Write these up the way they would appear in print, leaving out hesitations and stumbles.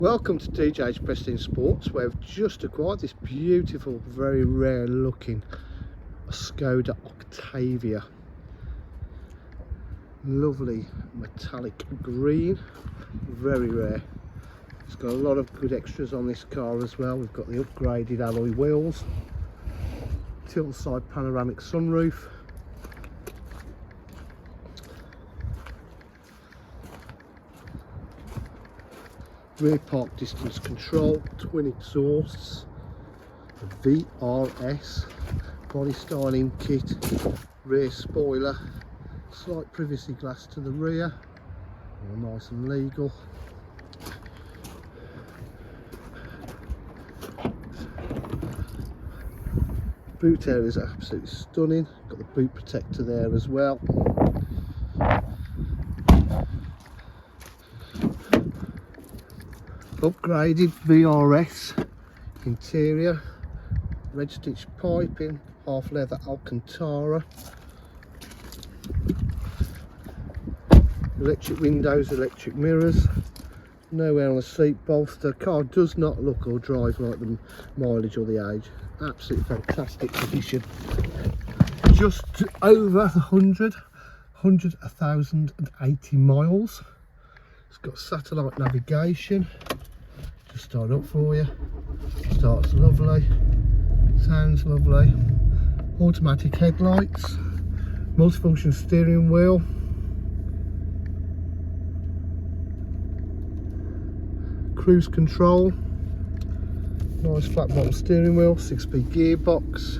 Welcome to DJ's Prestige Sports, where I've just acquired this beautiful, very rare looking Skoda Octavia. Lovely metallic green, very rare. It's got a lot of good extras on this car as well. We've got the upgraded alloy wheels, tilt side panoramic sunroof, rear park distance control, twin exhausts, vRS, body styling kit, rear spoiler, slight privacy glass to the rear, all nice and legal. Boot area is absolutely stunning, got the boot protector there as well. Upgraded vRS interior, red stitch piping, half leather Alcantara, electric windows, electric mirrors, no air on the seat bolster. Car does not look or drive like the mileage or the age. Absolutely fantastic condition. Just over 1,080 miles. It's got satellite navigation. Just start up for you. Starts lovely, sounds lovely. Automatic headlights, multifunction steering wheel, cruise control, nice flat bottom steering wheel, 6-speed gearbox,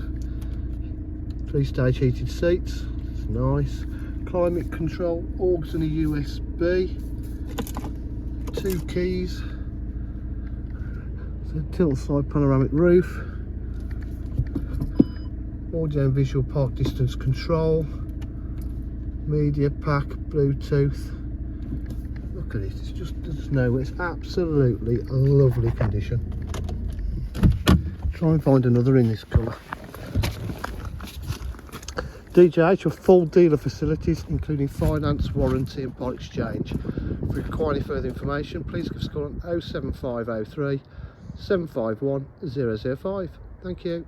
3-stage heated seats, it's nice. Climate control, aux and a USB, 2 keys. Tilt side panoramic roof, audio and visual park distance control, media pack, Bluetooth. Look at it, it's just doesn't know, it's absolutely a lovely condition. Try and find another in this colour. DJH are full dealer facilities including finance, warranty and part exchange. If you require any further information, please give us a call on 07503 751 005. Thank you.